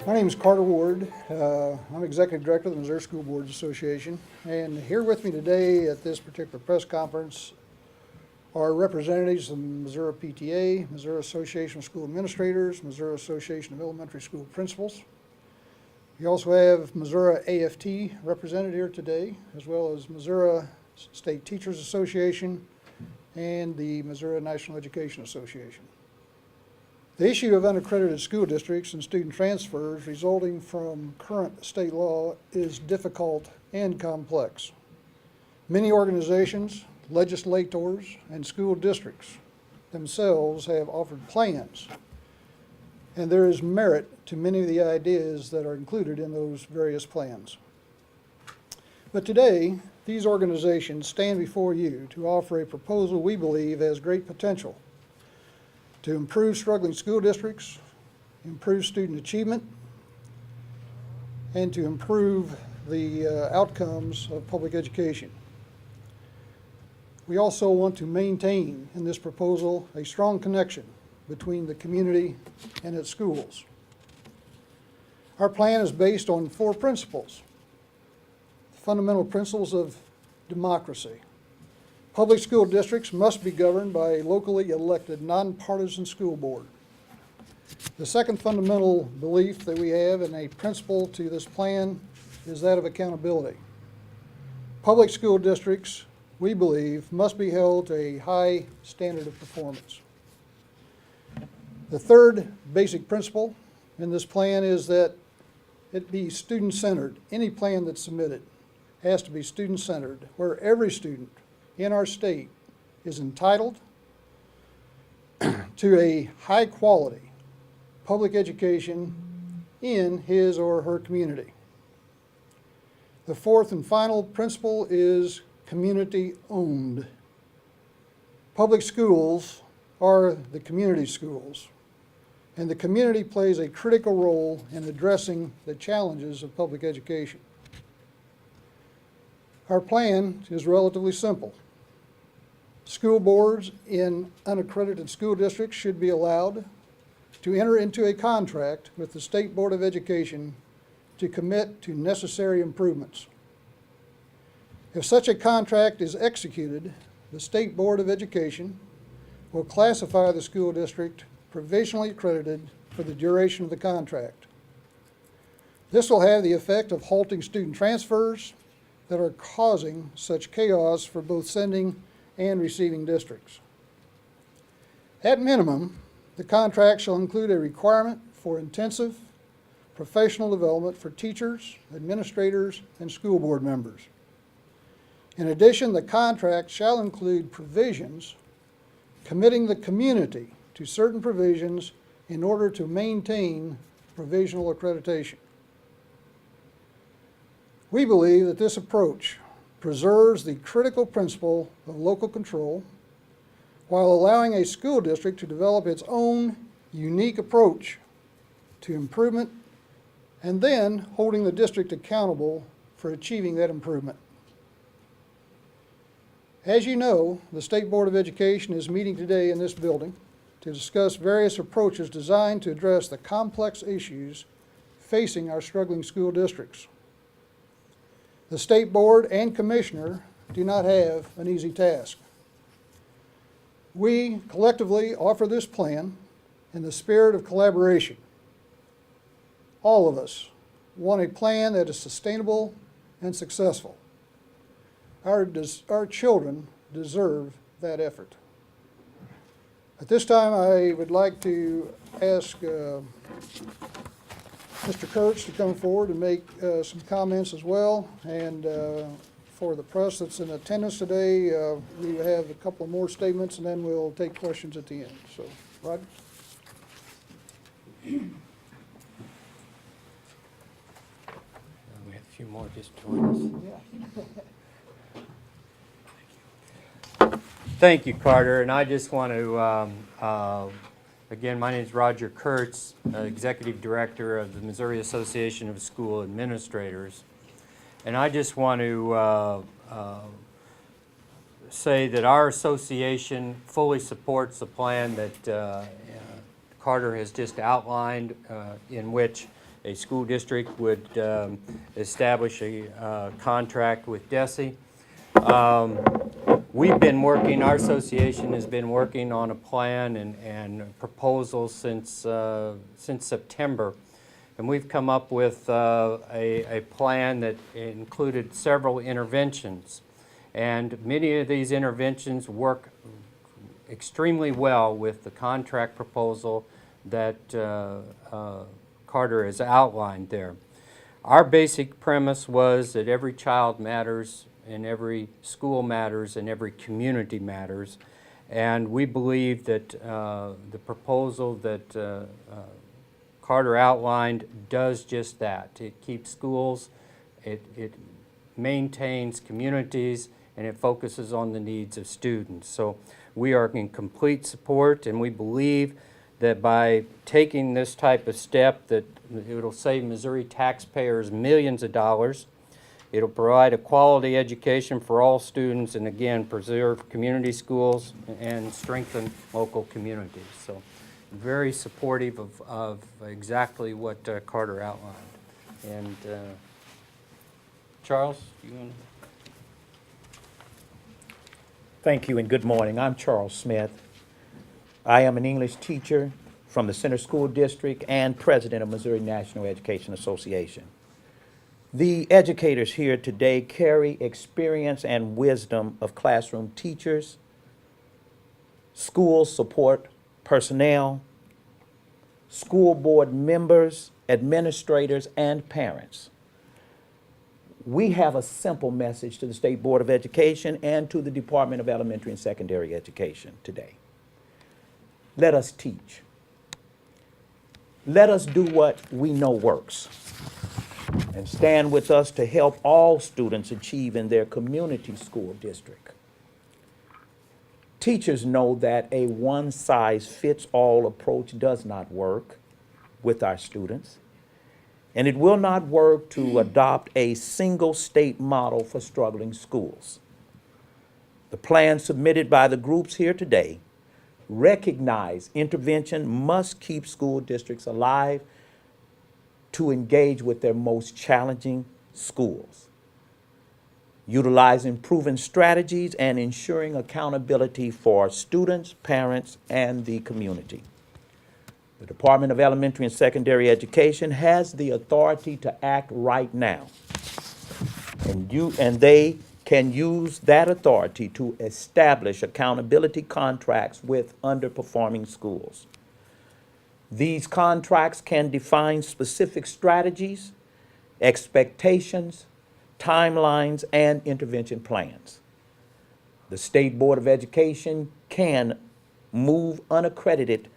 My name is Carter Ward. I'm Executive Director of the Missouri School Boards Association, and here with me today at this particular press conference are representatives of the Missouri PTA, Missouri Association of School Administrators, Missouri Association of Elementary School Principals. We also have Missouri AFT represented here today, as well as Missouri State Teachers Association and the Missouri National Education Association. The issue of unaccredited school districts and student transfers resulting from current state law is difficult and complex. Many organizations, legislators, and school districts themselves have offered plans, and there is merit to many of the ideas that are included in those various plans. But today, these organizations stand before you to offer a proposal we believe has great potential to improve struggling school districts, improve student achievement, and to improve the outcomes of public education. We also want to maintain in this proposal a strong connection between the community and its schools. Our plan is based on 4 principles: fundamental principles of democracy. Public school districts must be governed by a locally elected, nonpartisan school board. The second fundamental belief that we have and a principle to this plan is that of accountability. Public school districts, we believe, must be held to a high standard of performance. The third basic principle in this plan is that it be student-centered. Any plan that's submitted has to be student-centered, where every student in our state is entitled to a high-quality public education in his or her community. The fourth and final principle is community-owned. Public schools are the community schools, and the community plays a critical role in addressing the challenges of public education. Our plan is relatively simple. School boards in unaccredited school districts should be allowed to enter into a contract with the State Board of Education to commit to necessary improvements. If such a contract is executed, the State Board of Education will classify the school district provisionally accredited for the duration of the contract. This will have the effect of halting student transfers that are causing such chaos for both sending and receiving districts. At minimum, the contract shall include a requirement for intensive professional development for teachers, administrators, and school board members. In addition, the contract shall include provisions committing the community to certain provisions in order to maintain provisional accreditation. We believe that this approach preserves the critical principle of local control while allowing a school district to develop its own unique approach to improvement and then holding the district accountable for achieving that improvement. As you know, the State Board of Education is meeting today in this building to discuss various approaches designed to address the complex issues facing our struggling school districts. The State Board and Commissioner do not have an easy task. We collectively offer this plan in the spirit of collaboration. All of us want a plan that is sustainable and successful. Our children deserve that effort. At this time, I would like to ask Mr. Kurtz to come forward and make some comments as well. And for the press that's in attendance today, we have a couple of more statements and then we'll take questions at the end. So, Rod? We have a few more just join us. Thank you, Carter. And I just want to again, my name is Roger Kurtz, Executive Director of the Missouri Association of School Administrators. And I just want to say that our association fully supports the plan that Carter has just outlined, in which a school district would establish a contract with DESE. We've been working, our association has been working on a plan and proposals since September. And we've come up with a plan that included several interventions. And many of these interventions work extremely well with the contract proposal that Carter has outlined there. Our basic premise was that every child matters, and every school matters, and every community matters. And we believe that the proposal that Carter outlined does just that. It keeps schools, it maintains communities, and it focuses on the needs of students. So we are in complete support, and we believe that by taking this type of step that it'll save Missouri taxpayers millions of dollars. It'll provide a quality education for all students, and again, preserve community schools and strengthen local communities. So very supportive of exactly what Carter outlined. And Charles, you want to? Thank you and good morning. I'm Charles Smith. I am an English teacher from the Center School District and president of Missouri National Education Association. The educators here today carry experience and wisdom of classroom teachers, school support personnel, school board members, administrators, and parents. We have a simple message to the State Board of Education and to the Department of Elementary and Secondary Education today. Let us teach. Let us do what we know works, and stand with us to help all students achieve in their community school district. Teachers know that a one-size-fits-all approach does not work with our students, and it will not work to adopt a single state model for struggling schools. The plan submitted by the groups here today recognize intervention must keep school districts alive to engage with their most challenging schools, utilizing proven strategies and ensuring accountability for students, parents, and the community. The Department of Elementary and Secondary Education has the authority to act right now, and they can use that authority to establish accountability contracts with underperforming schools. These contracts can define specific strategies, expectations, timelines, and intervention plans. The State Board of Education can move unaccredited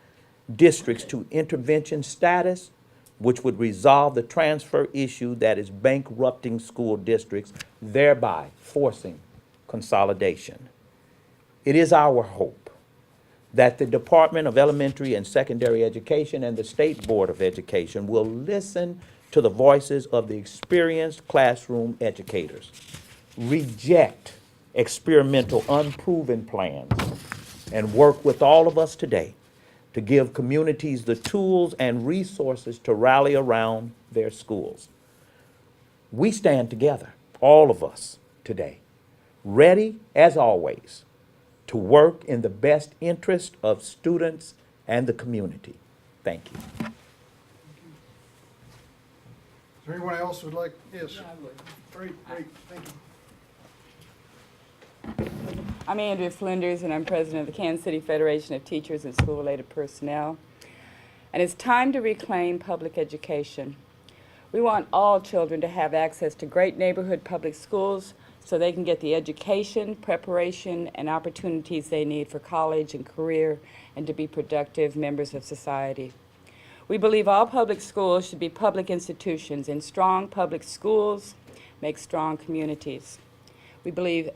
districts to intervention status, which would resolve the transfer issue that is bankrupting school districts, thereby forcing consolidation. It is our hope that the Department of Elementary and Secondary Education and the State Board of Education will listen to the voices of the experienced classroom educators, reject experimental, unproven plans, and work with all of us today to give communities the tools and resources to rally around their schools. We stand together, all of us today, ready as always to work in the best interest of students and the community. Thank you. Is there anyone else who would like? Yes. Yeah, I would. Great, thank you. I'm Andrea Flinders, and I'm president of the Kansas City Federation of Teachers and School-Related Personnel. And it's time to reclaim public education. We want all children to have access to great neighborhood public schools so they can get the education, preparation, and opportunities they need for college and career and to be productive members of society. We believe all public schools should be public institutions, and strong public schools make strong communities. We believe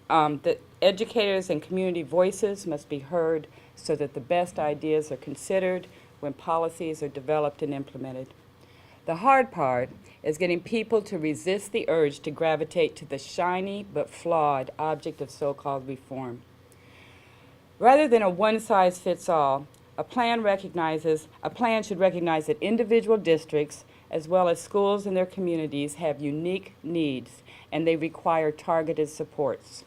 that educators and community voices must be heard so that the best ideas are considered when policies are developed and implemented. The hard part is getting people to resist the urge to gravitate to the shiny but flawed object of so-called reform. Rather than a one-size-fits-all, a plan should recognize that individual districts as well as schools in their communities, have unique needs, and they require targeted supports.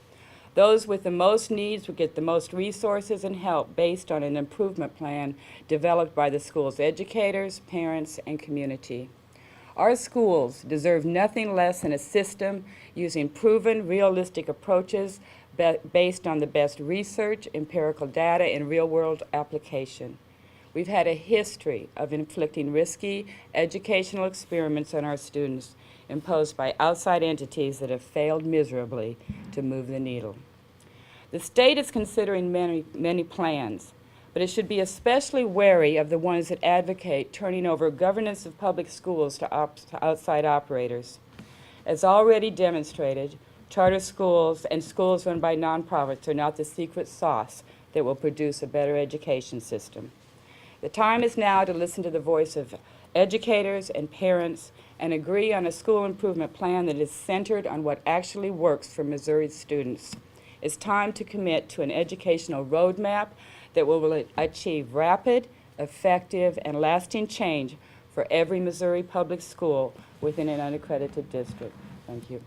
Those with the most needs will get the most resources and help based on an improvement plan developed by the school's educators, parents, and community. Our schools deserve nothing less than a system using proven, realistic approaches based on the best research, empirical data, and real-world application. We've had a history of inflicting risky educational experiments on our students imposed by outside entities that have failed miserably to move the needle. The state is considering many plans, but it should be especially wary of the ones that advocate turning over governance of public schools to outside operators. As already demonstrated, charter schools and schools run by nonprofits are not the secret sauce that will produce a better education system. The time is now to listen to the voice of educators and parents and agree on a school improvement plan that is centered on what actually works for Missouri's students. It's time to commit to an educational roadmap that will achieve rapid, effective, and lasting change for every Missouri public school within an unaccredited district. Thank you.